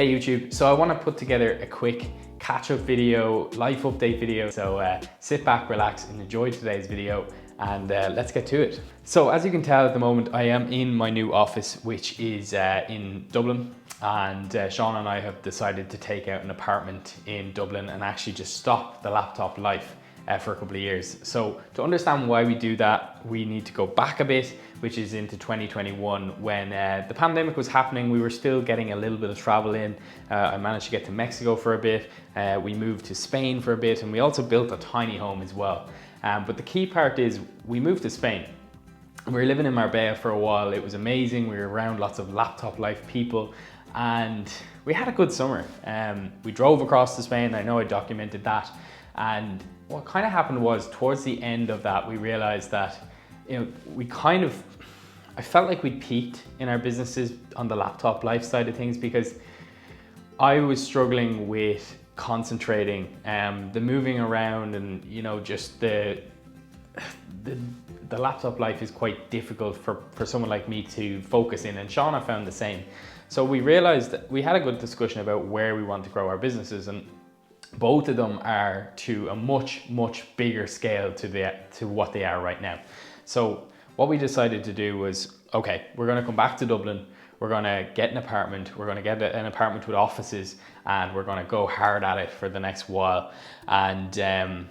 Hey YouTube, so I want to put together a quick catch-up video, life update video. So sit back, relax and enjoy today's video and let's get to it. So as you can tell at the moment, I am in my new office, which is in Dublin. And Sean and I have decided to take out an apartment in Dublin and actually just stop the laptop life for a couple of years. So to understand why we do that, we need to go back a bit, which is into 2021 when the pandemic was happening. We were still getting a little bit of travel in. I managed to get to Mexico for a bit. We moved to Spain for a bit, and we also built a tiny home as well. But the key part is we moved to Spain. We were living in Marbella for a while. It was amazing. We were around lots of laptop life people and we had a good summer. We drove across to Spain. I know I documented that. And what kind of happened was towards the end of that, we realized that, I felt like we'd peaked in our businesses on the laptop life side of things because I was struggling with concentrating, the moving around and, just the laptop life is quite difficult for someone like me to focus in, and Shauna found the same. So we realized that we had a good discussion about where we want to grow our businesses, and both of them are to a much bigger scale to what they are right now. So what we decided to do was, okay, we're going to come back to Dublin, we're going to get an apartment, we're going to get an apartment with offices, and we're going to go hard at it for the next while. And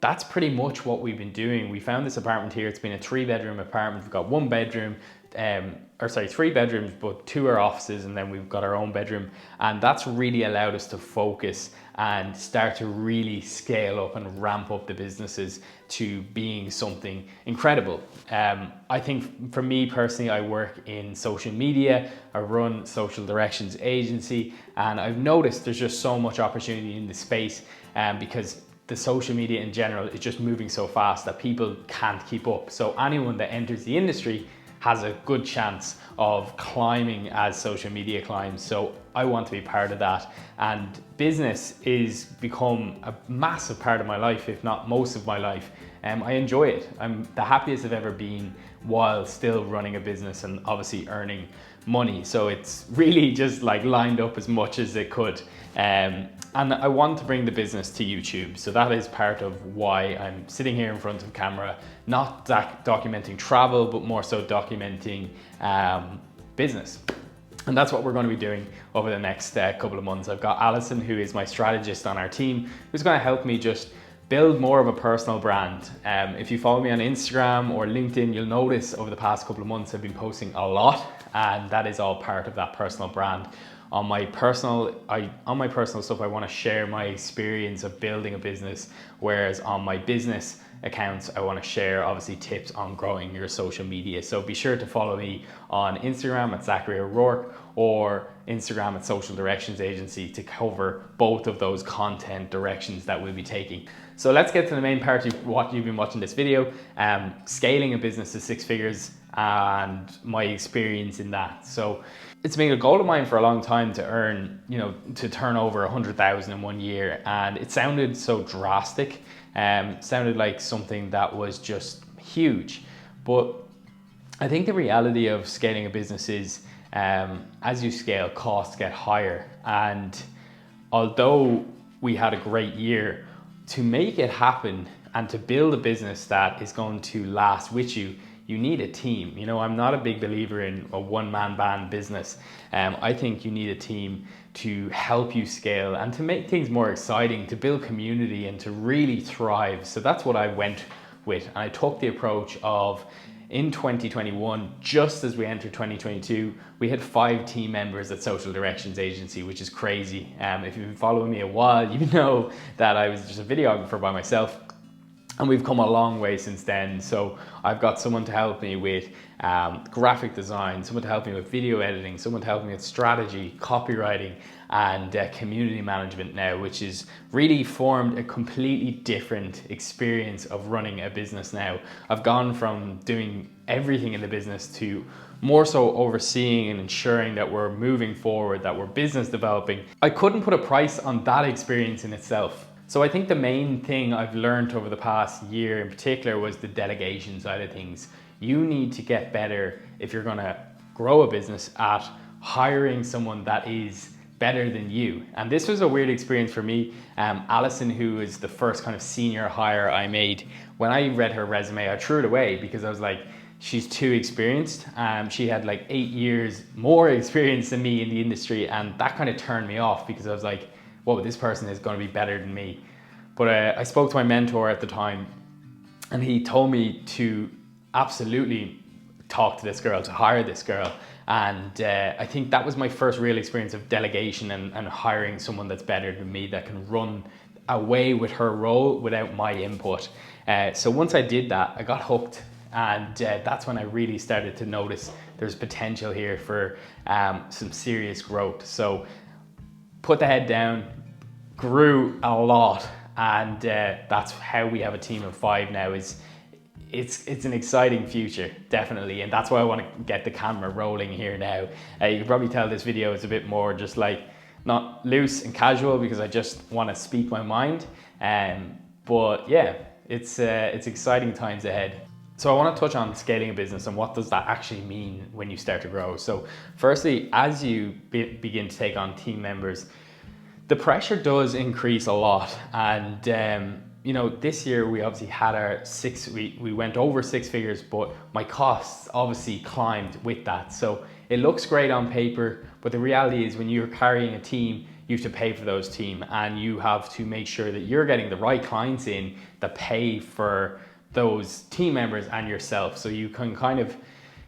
that's pretty much what we've been doing. We found this apartment here. It's been a 3-bedroom apartment. We've got 1 bedroom, 3 bedrooms, but 2 are offices, and then we've got our own bedroom. And that's really allowed us to focus and start to really scale up and ramp up the businesses to being something incredible. I think for me personally, I work in social media. I run Social Directions Agency, and I've noticed there's just so much opportunity in this space because the social media in general is just moving so fast that people can't keep up. So anyone that enters the industry has a good chance of climbing as social media climbs. So I want to be part of that. And business is become a massive part of my life, if not most of my life. I enjoy it. I'm the happiest I've ever been while still running a business and obviously earning money. So it's really just like lined up as much as it could. And I want to bring the business to YouTube. So that is part of why I'm sitting here in front of camera, not documenting travel, but more so documenting business. And that's what we're going to be doing over the next couple of months. I've got Alison, who is my strategist on our team, who's going to help me just build more of a personal brand. If you follow me on Instagram or LinkedIn, you'll notice over the past couple of months I've been posting a lot, and that is all part of that personal brand. On my personal stuff, I want to share my experience of building a business, whereas on my business accounts, I want to share obviously tips on growing your social media. So be sure to follow me on Instagram at Zachary O'Rourke or Instagram at Social Directions Agency to cover both of those content directions that we'll be taking. So let's get to the main part of what you've been watching this video, scaling a business to 6 figures and my experience in that. So it's been a goal of mine for a long time to earn, to turn over 100,000 in 1 year. And it sounded so drastic. Sounded like something that was just huge. But I think the reality of scaling a business is as you scale, costs get higher. And although we had a great year, to make it happen and to build a business that is going to last with you, you need a team. I'm not a big believer in a one-man band business. I think you need a team to help you scale and to make things more exciting, to build community and to really thrive. So that's what I went with. And I took the approach of, in 2021, just as we entered 2022, we had 5 team members at Social Directions Agency, which is crazy. If you've been following me a while, you know that I was just a videographer by myself. And we've come a long way since then. So I've got someone to help me with graphic design, someone to help me with video editing, someone to help me with strategy, copywriting, and community management now, which has really formed a completely different experience of running a business now. I've gone from doing everything in the business to more so overseeing and ensuring that we're moving forward, that we're business developing. I couldn't put a price on that experience in itself. So I think the main thing I've learned over the past year in particular was the delegation side of things. You need to get better if you're gonna grow a business at hiring someone that is better than you. And this was a weird experience for me. Alison, who is the first kind of senior hire I made, when I read her resume, I threw it away because I was like, she's too experienced. She had like 8 years more experience than me in the industry, and that kind of turned me off because I was like, whoa, this person is going to be better than me. But I spoke to my mentor at the time, and he told me to absolutely talk to this girl, to hire this girl. And I think that was my first real experience of delegation and hiring someone that's better than me, that can run away with her role without my input. So once I did that, I got hooked. And that's when I really started to notice there's potential here for some serious growth. So put the head down, grew a lot. And that's how we have a team of 5 now. It's an exciting future, definitely, and that's why I want to get the camera rolling here now. You can probably tell this video is a bit more just like not loose and casual because I just want to speak my mind. But yeah, it's exciting times ahead. So I want to touch on scaling a business and what does that actually mean when you start to grow. So firstly, as you begin to take on team members, the pressure does increase a lot. And you know, this year we obviously had our we went over 6 figures, but my costs obviously climbed with that. So it looks great on paper, but the reality is when you're carrying a team, you have to pay for those team, and you have to make sure that you're getting the right clients in that pay for those team members and yourself. So you can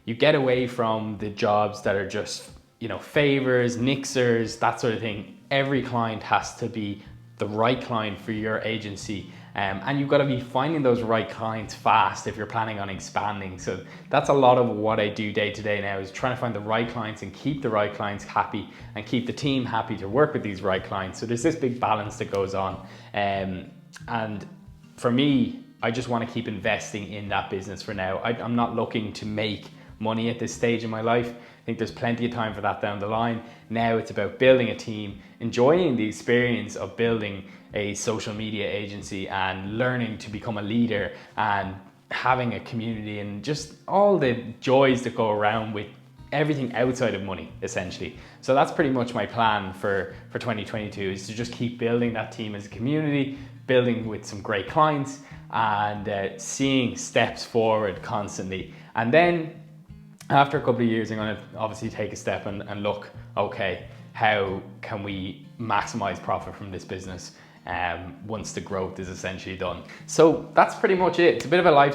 you get away from the jobs that are just, you know, favors, nixers, that sort of thing. Every client has to be the right client for your agency. And you've got to be finding those right clients fast if you're planning on expanding. So that's a lot of what I do day to day now, is trying to find the right clients and keep the right clients happy and keep the team happy to work with these right clients. So there's this big balance that goes on. And for me, I just want to keep investing in that business for now. I'm not looking to make money at this stage in my life. I think there's plenty of time for that down the line. Now it's about building a team, enjoying the experience of building a social media agency and learning to become a leader and having a community and just all the joys that go around with everything outside of money, essentially. So that's pretty much my plan for 2022, is to just keep building that team as a community, building with some great clients, and seeing steps forward constantly. And then after a couple of years, I'm going to obviously take a step and look, okay, how can we maximize profit from this business once the growth is essentially done. So that's pretty much it. It's a bit of a life